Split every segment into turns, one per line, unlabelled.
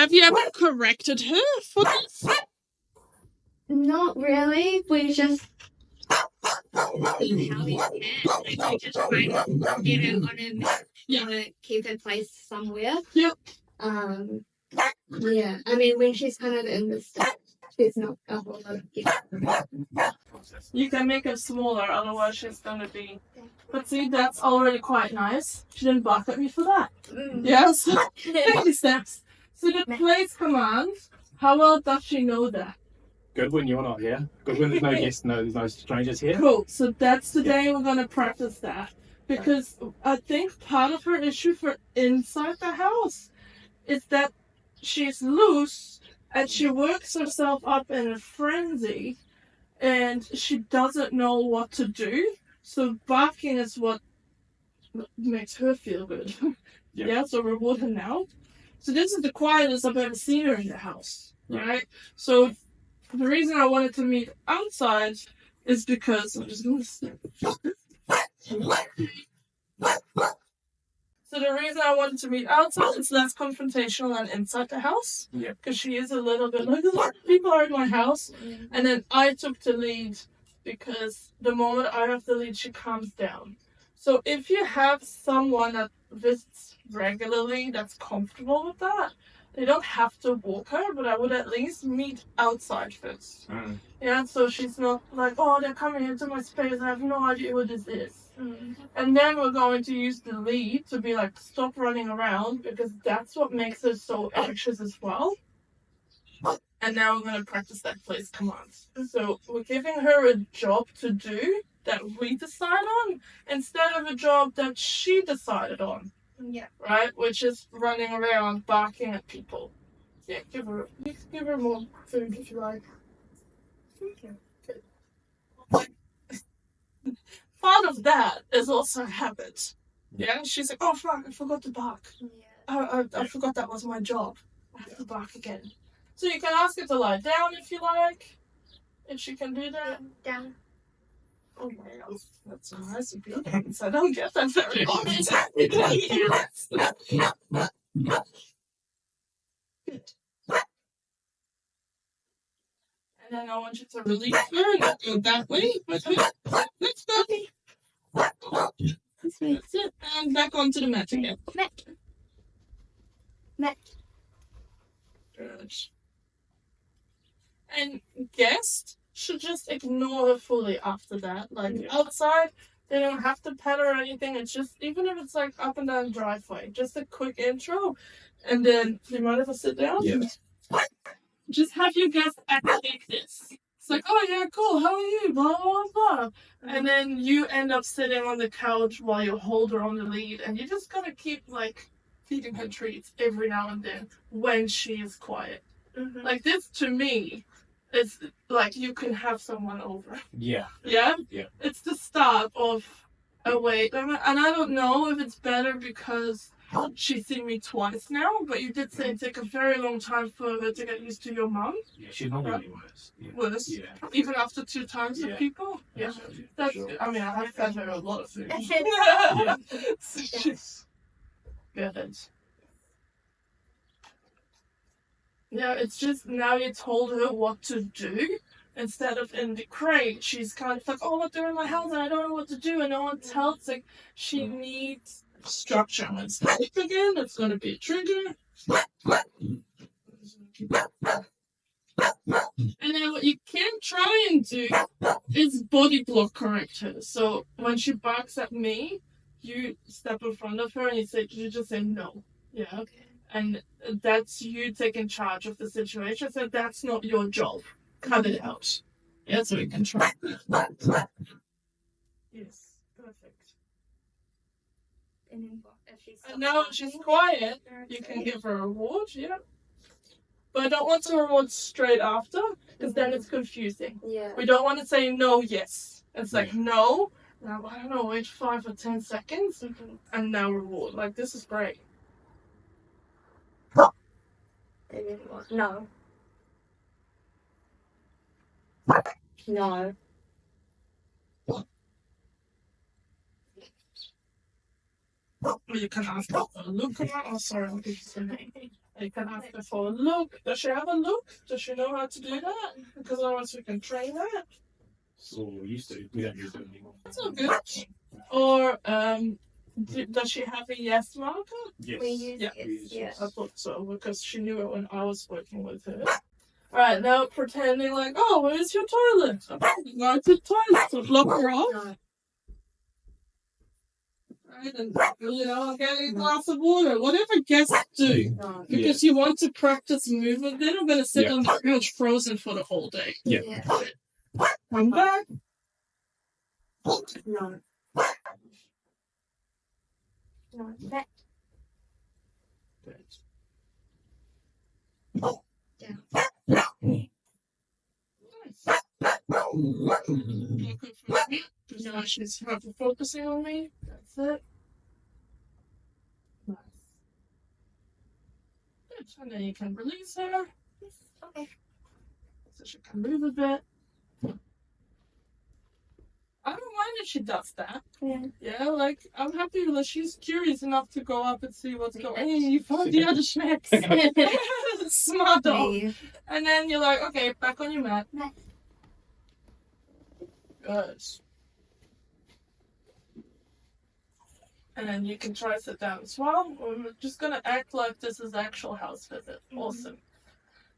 Have you ever corrected her for this?
Not really. We just
how we can. Like, we just try to get it on him. Yeah. Keep it placed somewhere.
Yep.
yeah. I mean, when she's kind of in the stage, she's not a whole lot of people.
You can make it smaller, otherwise she's gonna be. But see, that's already quite nice. She didn't bark at me for that. Yes. Baby steps. So the place command. How well does she know that?
Good when you're not here. Good when there's no guests, there's no strangers here.
Cool. So that's the day we're gonna practice that. Because I think part of her issue for inside the house is that she's loose and she works herself up in a frenzy and she doesn't know what to do. So barking is what makes her feel good. Yeah, so reward her now. So this is the quietest I've ever seen her in the house, right? So the reason I wanted to meet outside is because I'm just gonna snap. So the reason I wanted to meet outside is less confrontational than inside the house.
Yeah.
Because she is a little bit like, a lot of people are in my house. And then I took the lead because the moment I have the lead, she calms down. So if you have someone that visits regularly that's comfortable with that, they don't have to walk her, but I would at least meet outside first. Yeah, so she's not like, oh, they're coming into my space, I have no idea what this is. And then we're going to use the lead to be like, stop running around, because that's what makes her so anxious as well. And now we're going to practice that place commands. So we're giving her a job to do that we decide on instead of a job that she decided on.
Yeah.
Right? Which is running around barking at people. Yeah, give her more food if you like.
Thank you.
Part of that is also habit. Yeah, she's like, oh fuck, I forgot to bark.
Yeah.
I forgot that was my job. I have to bark again. So you can ask her to lie down if you like. If she can do that.
Down.
Oh my god, that's so nice of you. I don't get that very often. Good. And then I want you to release her and go that way with her. Let's go. That's it. And back onto the mat again.
Mat.
Good. And guest should just ignore her fully after that. Like outside, they don't have to pet her or anything. It's just, even if it's like up and down the driveway, just a quick intro. And then, do you mind if I sit down?
Yeah.
Just have your guest act like this. It's like, oh yeah, cool, how are you? Blah, blah, blah. And then you end up sitting on the couch while you hold her on the lead. And you just gotta keep like feeding her treats every now and then when she is quiet. Like this, to me, it's like you can have someone over.
Yeah.
Yeah?
Yeah.
It's the start of a wait. And I don't know if it's better because she's seen me twice now, but you did say it took a very long time for her to get used to your mum.
Yeah, she's not really worse. Yeah.
Worse?
Yeah.
Even after 2 times with people? Yeah. That's
sure.
good. I mean, I have fed her a lot of food.
Yeah.
She's good. Yeah, it's just now you told her what to do instead of in the crate. She's kind of like, oh, what they're in my house and I don't know what to do, and no one tells. Like, she needs structure. When it's sleep again, it's going to be a trigger. And then what you can try and do is body block correct her. So when she barks at me, you step in front of her and you just say no. Yeah.
Okay.
And that's you taking charge of the situation. So that's not your job. Cut it out. Yeah, so we can try. Yes, perfect.
And then if she's
And now when she's quiet, you can give her a reward, yeah. But I don't want to reward straight after, because then it's confusing.
Yeah.
We don't want to say no, yes. It's like no, now I don't know, wait 5 or 10 seconds, and now reward. Like, this is great.
And then what? No. No.
Or you can ask her, look at that. Oh, sorry, I'll give you some. You can ask her for a look. Does she have a look? Does she know how to do that? Because otherwise we can train her.
So we used to. We don't use it anymore.
That's all good. Or does she have a yes marker?
Yes.
We use
Yeah.
yes.
I thought so because she knew it when I was working with her. Alright, now pretending like, oh, where's your toilet? I'm going to the toilet, so block her off.
No.
Right, and getting a glass of water, whatever guests do.
No.
Because you want to practice movement, they're not going to sit on the couch frozen for the whole day.
Yeah.
Come back.
No. No. Back.
No, she's focusing on me. That's it. Nice. Good. And then you can release her.
Okay.
So she can move a bit. I don't mind if she does that.
Yeah.
Yeah, like, I'm happy that she's curious enough to go up and see what's going on. Hey, you found the other schmecks. Smart dog. And then you're like, okay, back on your mat.
Nice.
Good. And then you can try to sit down as well. We're just going to act like this is actual house visit.
Mm-hmm.
Awesome.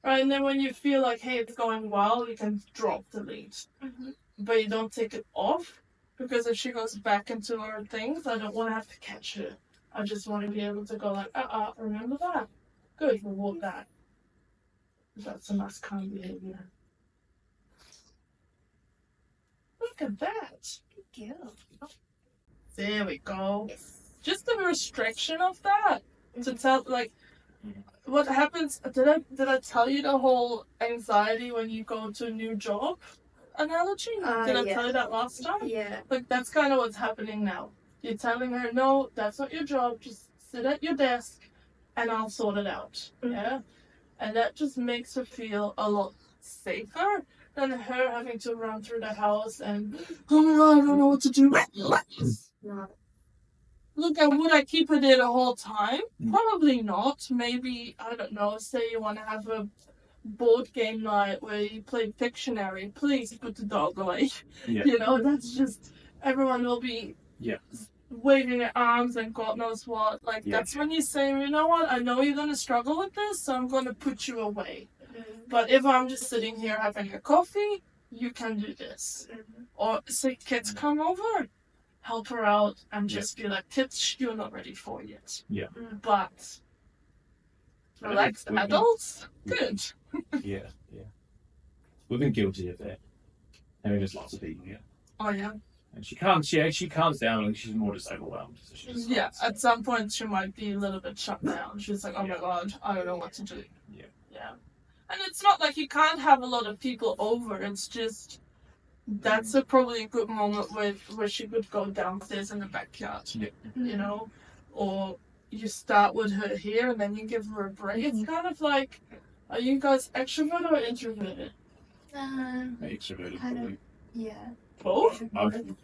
Right, and then when you feel like, hey, it's going well, you can drop the lead.
Mm-hmm.
But you don't take it off, because if she goes back into her things, I don't want to have to catch her. I just want to be able to go like, remember that? Good, we'll walk that. That's a nice calm behavior. Look at that.
Thank you.
There we go.
Yes.
Just the restriction of that. To tell, like, what happens, did I tell you the whole anxiety when you go to a new job analogy? Did I tell you that last time?
Yeah.
Like, that's kind of what's happening now. You're telling her, no, that's not your job. Just sit at your desk and I'll sort it out.
Mm-hmm.
Yeah? And that just makes her feel a lot safer than her having to run through the house and, oh my god, I don't know what to do.
No.
Look, would I keep her there the whole time? Probably not. Maybe, I don't know, say you want to have a board game night where you play Pictionary. Please put the dog away.
Yeah.
You know, that's just, everyone will be waving their arms and God knows what. Like, that's when you say, you know what, I know you're going to struggle with this, so I'm going to put you away.
Mm-hmm.
But if I'm just sitting here having a coffee, you can do this.
Mm-hmm.
Or say kids come over, help her out and just be like, kids, you're not ready for it yet.
Yeah.
But relaxed adults, good.
Yeah. We've been guilty of it. And there's lots of people,
Oh yeah.
And she calms down and she's more just overwhelmed. So she just
At some point she might be a little bit shut down. She's like, oh my god, I don't know what to do. Yeah. And it's not like you can't have a lot of people over, it's just that's probably a good moment where she could go downstairs in the backyard.
Yeah.
You know? Or you start with her here and then you give her a break. It's kind of like, are you guys extroverted or introverted?
Extroverted,
kind
probably.
Yeah.
Both?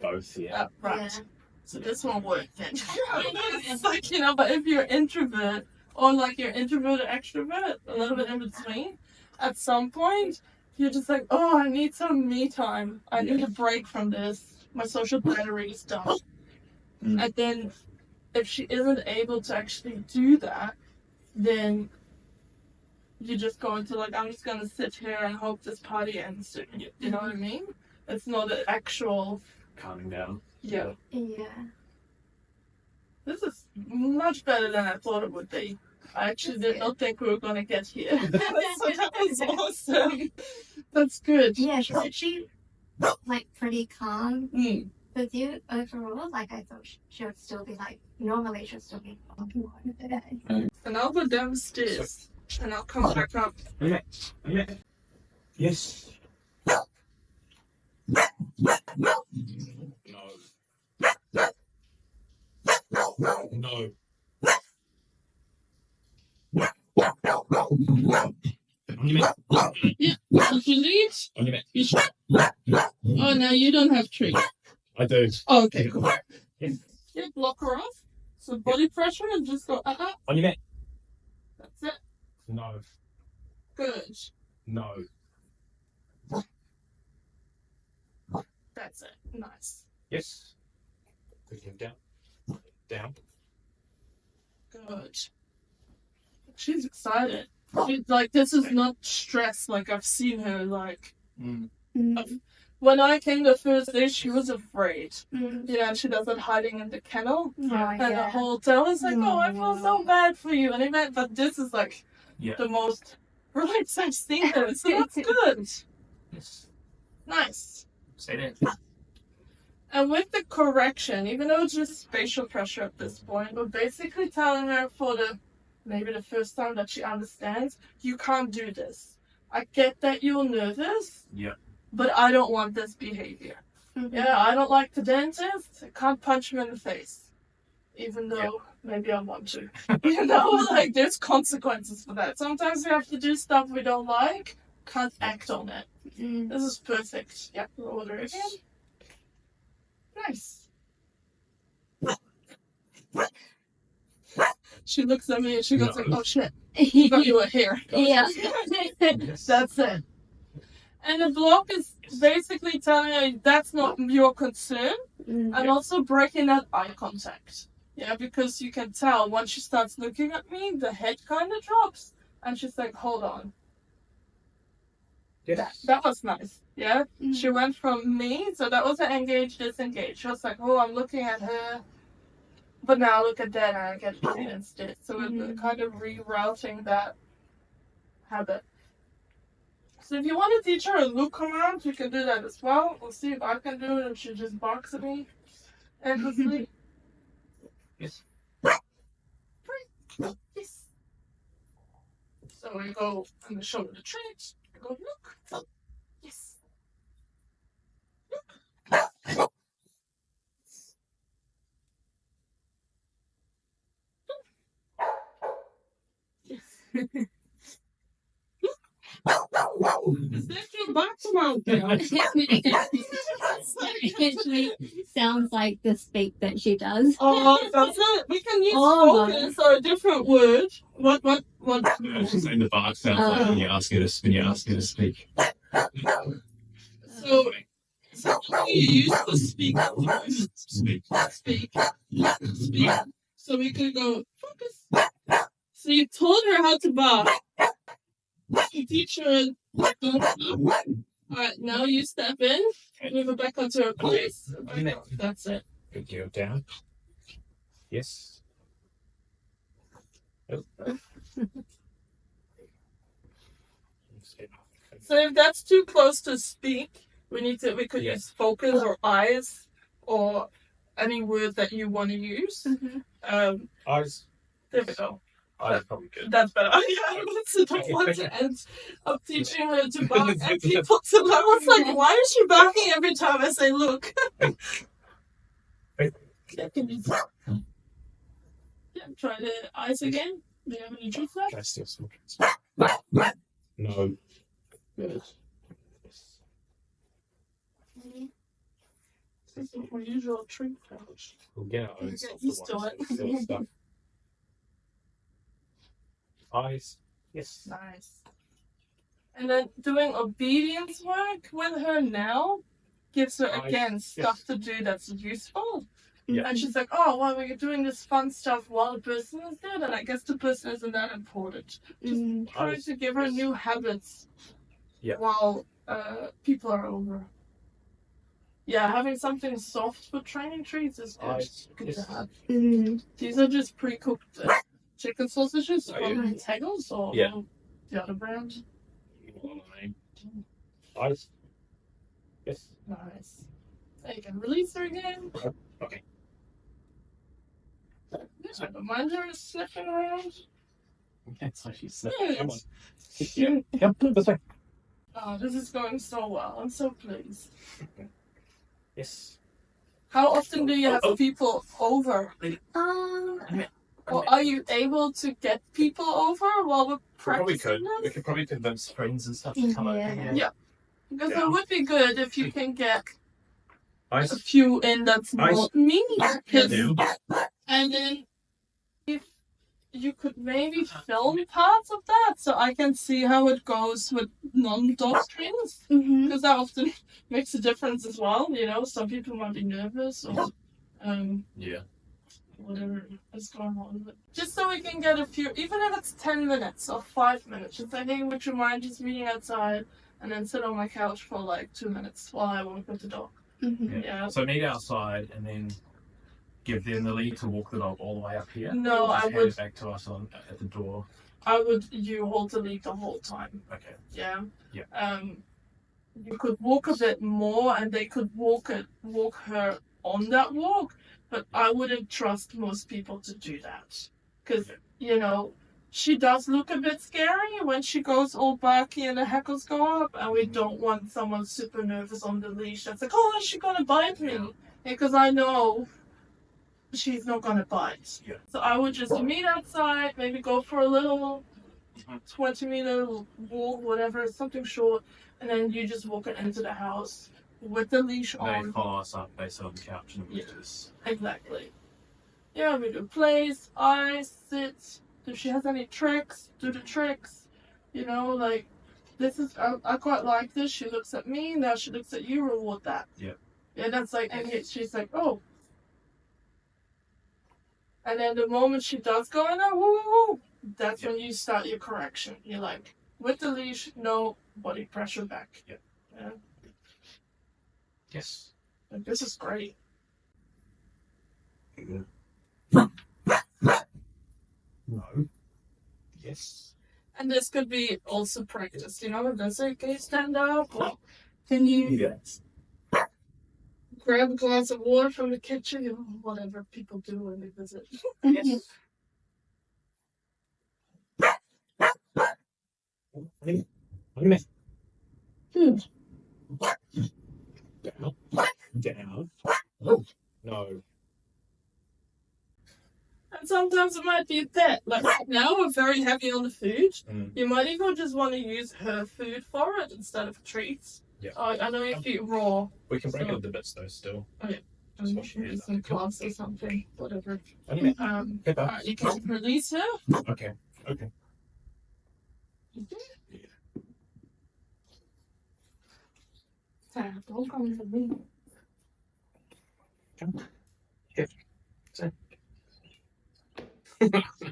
Both, yeah.
Right.
Yeah.
So this won't work then. It's like, but if you're introvert, or like you're introvert or extrovert, a little bit in between, at some point, you're just like, oh, I need some me time. I need a break from this. My social battery is done. And then, if she isn't able to actually do that, then you just go into like, I'm just going to sit here and hope this party ends soon. You know what I mean? It's not an actual
calming down.
Yeah.
Yeah.
This is much better than I thought it would be. I actually did not think we were going to get here. So that was awesome. That's good.
Yeah, she's actually like pretty calm
Mm.
with you overall. Like I thought she would still be like, normally she'll still be talking more today.
And I'll go downstairs and I'll come back up.
Yes. No. On your mat.
Yeah. Did you lead?
On your mat.
You should. Oh, no, you don't have tree.
I do.
Oh, okay, cool.
Yes.
Yeah, block her off. So body pressure and just go,
On your mat.
That's it.
No.
Good.
No.
That's it. Nice.
Yes. Putting him down. Down.
Good. She's excited. She's like, this is not stress. Like, I've seen her, like, when I came the first day, she was afraid. You know, and she does it hiding in the kennel. And the whole time was like, oh, I feel so bad for you. And even, but this is like the most relaxed I've seen her. So that's good.
Yes.
Nice.
Say that.
And with the correction, even though it's just spatial pressure at this point, we're basically telling her for maybe the first time that she understands, you can't do this. I get that you're nervous.
Yeah.
But I don't want this behavior. Yeah, I don't like the dentist. I can't punch him in the face. Even though maybe I want to. You know, like there's consequences for that. Sometimes we have to do stuff we don't like. Can't act on it. This is perfect. Yep, order again. Nice. She looks at me and she goes like, oh shit. Forgot you were here.
Yeah.
That's it. And the block is basically telling her that's not your concern. And also breaking that eye contact. Yeah, because you can tell once she starts looking at me, the head kind of drops. And she's like, hold on.
Yes.
That was nice. Yeah. She went from me, so that was an engage, disengage. She was like, oh, I'm looking at her. But now look at that and I get it instead. So we're kind of rerouting that habit. So if you want to teach her a look command, you can do that as well. We'll see if I can do it and she just barks at me endlessly.
Yes.
Yes. So we go and we show her the treat. We go, look. Yes. Look. Yes. Is that your box mouth?
Actually sounds like the speak that she does.
Oh, does it? We can use focus or a different word. What?
Yeah, she's saying the bark sounds like when you ask her to speak.
So you use the speak. Speak. So we could go focus. So you told her how to bark. You teach her. Alright, now you step in. Move her back onto her place. That's it.
Good deal. Down. Yes. Oh.
So if that's too close to speak, we could use focus or eyes or any word that you want to use.
Eyes.
There we go.
Eyes are probably good.
That's better. I don't want to end up teaching her to bark at people. So I was like, why is she barking every time I say look? Yeah, try the eyes again. Do you have any truth left?
Can I steal some? No.
Good. This is my usual treat pouch.
We'll get our own
Get
stuff.
used to it.
Stuff. Eyes. Yes.
Nice. And then doing obedience work with her now gives her again stuff to do that's useful.
Yeah.
And she's like, oh, well, we're doing this fun stuff while the person is there, and I guess the person isn't that important. Just trying to give her new habits while people are over. Yeah, having something soft for training treats is good to have. These are just pre-cooked chicken sausages from Teggles or the other brand.
Eyes. Yes.
Nice. There you can release her again.
Okay.
I don't mind her sniffing around.
That's how she's sniffing. Come on. Yep, this way.
Oh, this is going so well. I'm so pleased.
Yes.
How often do you have people over? Or are you able to get people over while we're practicing this?
We could probably convince friends and stuff to come over.
Yeah. Because it would be good if you can get a few in that's not me. And then if you could maybe film parts of that so I can see how it goes with non-dog trainers.
Mm-hmm.
Because that often makes a difference as well, you know. Some people might be nervous or
Yeah.
whatever is going on. But just so we can get a few, even if it's 10 minutes or 5 minutes, just like, hey, would you mind just meeting outside and then sit on my couch for like 2 minutes while I walk with the dog?
Mm-hmm.
Yeah.
So meet outside and then give them the lead to walk the dog all the way up here.
No,
or just
I
hand
would.
it back to us at the door.
You hold the lead the whole time.
Okay.
Yeah.
Yeah.
You could walk a bit more and they could walk her on that walk, but I wouldn't trust most people to do that. Because, you know, she does look a bit scary when she goes all barky and the hackles go up, and we don't want someone super nervous on the leash that's like, oh, is she gonna bite me? Because I know she's not gonna bite.
Yeah.
So I would just meet outside, maybe go for a little 20-meter walk, whatever, something short, and then you just walk it into the house with the leash
And they
on.
follow us up, they sit on the couch and we just...
Exactly. Yeah, we do plays, eyes, sit. If she has any tricks, do the tricks. You know, like, this is, I quite like this. She looks at me, now she looks at you, reward that.
Yeah.
Yeah, that's like, and she's like, oh. And then the moment she does go in there, woo, woo, woo, that's when you start your correction. You're like, with the leash, no body pressure back.
Yeah.
Yeah.
Yes.
Like, this is great.
No. Yes.
And this could be also practiced, you know, does it, can you stand up? Or can you grab a glass of water from the kitchen? You know, whatever people do when they visit.
Yes.
Wait a minute. Down. Oh. No.
And sometimes it might be a bit. Like right now, we're very heavy on the food.
Mm.
You might even just want to use her food for it instead of treats.
Yeah.
I know you eat raw.
We can break it into bits though still.
You should use some class or something, whatever.
Anyway.
You can release her.
Okay. Okay.
Don't come for me.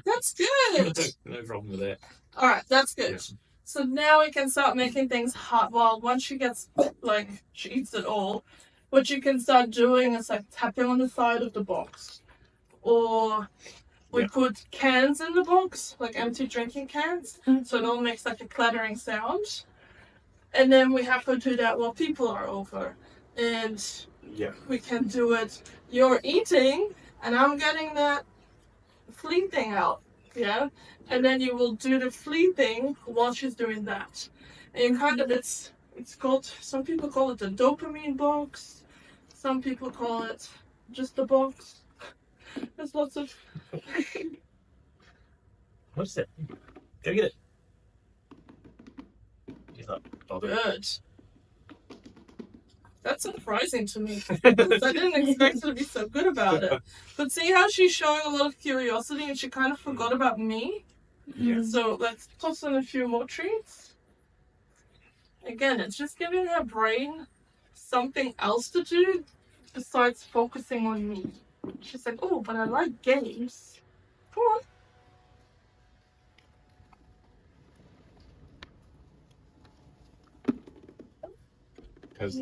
That's good.
No problem with that.
Alright, that's good.
Yes.
So now we can start making things hot. Well, once she gets, like, she eats it all, what you can start doing is, like, tapping on the side of the box. Or we put cans in the box, like empty drinking cans, so it all makes, like, a clattering sound. And then we have to do that while people are over. And we can do it, you're eating, and I'm getting that flea thing out. Yeah, and then you will do the flea thing while she's doing that, and you kind of it's called, some people call it the dopamine box, some people call it just the box. There's lots of.
What's it? Go get it. He's up.
Good. That's surprising to me because I didn't expect her to be so good about it. But see how she's showing a lot of curiosity and she kind of forgot about me?
Yeah.
So let's toss in a few more treats. Again, it's just giving her brain something else to do besides focusing on me. She's like, oh, but I like games. Come on.
Because I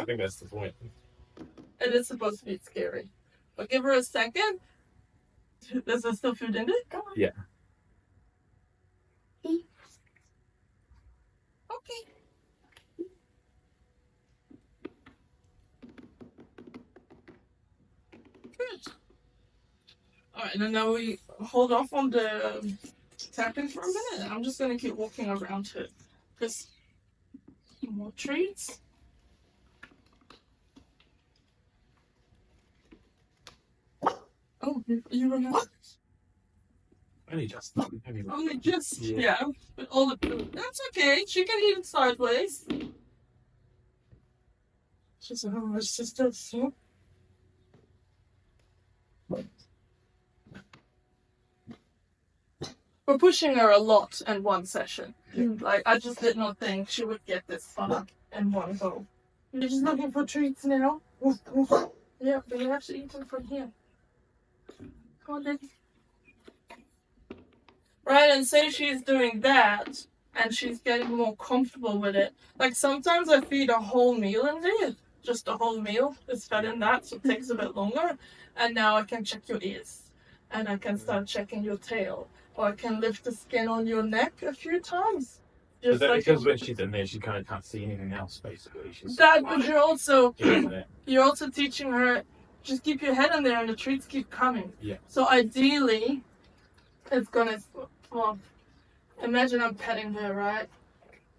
think that's the point.
It is supposed to be scary. But give her a second. Is there still food in it? Come on.
Yeah.
Okay. Good. Alright, and then now we hold off on the tapping for a minute. I'm just gonna keep walking around her. Just more treats. Oh, you remember?
Only just.
Only just, yeah. But all the food. That's okay. She can eat it sideways. She's a my sister, so. we're pushing her a lot in one session.
Yeah.
Like, I just did not think she would get this far in one go. You're just looking for treats now? Yeah, but you have to eat them from here. Come on, then. Right, and say she's doing that, and she's getting more comfortable with it. Like, sometimes I feed a whole meal in there. Just a whole meal is fed in that, so it takes a bit longer. And now I can check your ears. And I can start checking your tail. Or I can lift the skin on your neck a few times.
Is that because when she's in there, she kind of can't see anything else, basically? She's
that, but you're also
yeah.
teaching her, just keep your head in there and the treats keep coming.
Yeah.
So ideally, it's gonna, well, imagine I'm petting her, right?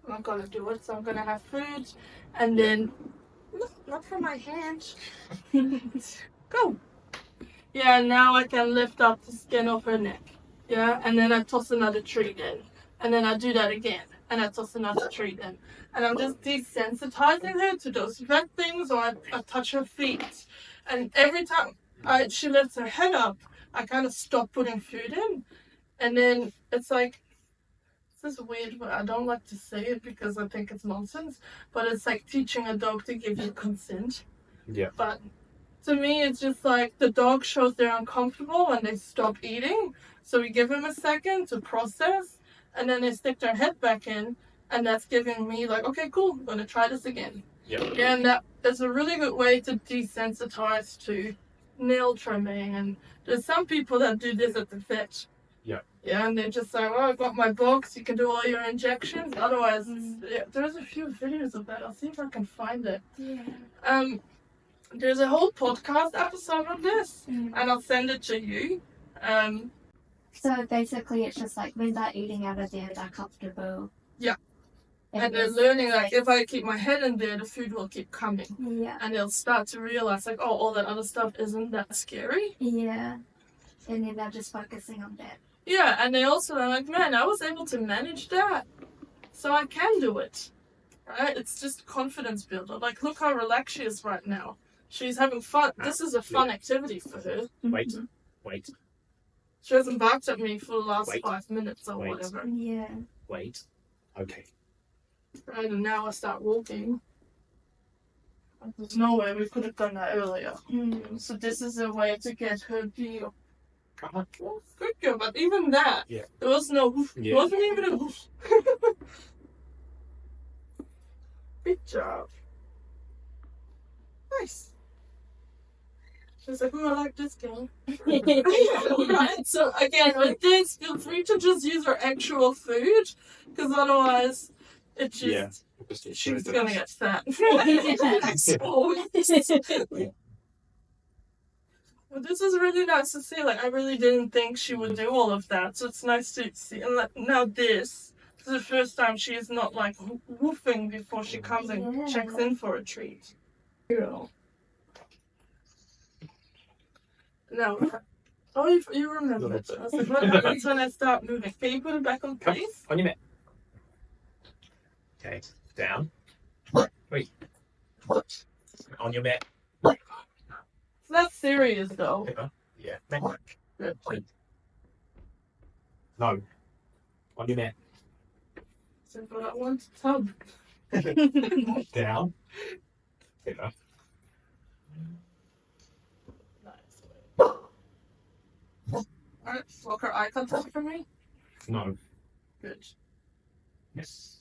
I'm not gonna do it, so I'm gonna have food, and then, not from my hand. Go. Yeah, now I can lift up the skin off her neck. Yeah, and then I toss another treat in. And then I do that again. And I toss another treat in. And I'm just desensitizing her to those red things, or I touch her feet. And every time she lifts her head up, I kind of stop putting food in. And then it's like, this is weird, but I don't like to say it because I think it's nonsense. But it's like teaching a dog to give you consent.
Yeah.
But to me, it's just like the dog shows they're uncomfortable when they stop eating. So we give them a second to process, and then they stick their head back in, and that's giving me like, okay, cool, I'm gonna try this again.
Yeah.
And that is a really good way to desensitize to nail trimming. And there's some people that do this at the vet.
Yeah.
Yeah, and they're just like, oh, I got my box, you can do all your injections. Otherwise, there's a few videos of that. I'll see if I can find it.
Yeah.
There's a whole podcast episode on this, and I'll send it to you.
So basically, it's just like when they're eating out of there, they're comfortable.
Yeah. And they're learning, like, if I keep my head in there, the food will keep coming.
Yeah.
And they'll start to realize, like, oh, all that other stuff isn't that scary.
Yeah. And then they're just focusing on that.
Yeah, and they also are like, man, I was able to manage that, so I can do it. Right? It's just confidence builder. Like, look how relaxed she is right now. She's having fun. This is a fun activity for her.
Wait.
She hasn't barked at me for the last
Wait.
5 minutes or
Wait.
whatever.
Yeah.
Wait. Okay.
Right, and now I start walking. There's no way we could have done that earlier. So this is a way to get her deal.
Uh-huh.
Well, good girl, but even that,
Yeah.
there was no hoof.
Yeah.
There wasn't even a hoof. Good job. Nice. She's like, oh, I like this game. Right, so again, with this, feel free to just use her actual food, because otherwise, it just,
Yeah.
she's gonna get fat. Well, this is really nice to see. Like, I really didn't think she would do all of that, so it's nice to see. And now this is the first time she is not like woofing before she comes and checks in for a treat. No. Oh, you remember it. I was like, what happens when I start moving? Can you put it back on place?
On your mat. Okay. Down. Wait. On your mat.
It's not serious though.
Yeah. Mat.
Good.
Wait. No. On your mat.
So, but I want to tub.
Down. Yeah.
Nice. Alright, look her eye contact for me.
No.
Good.
Yes.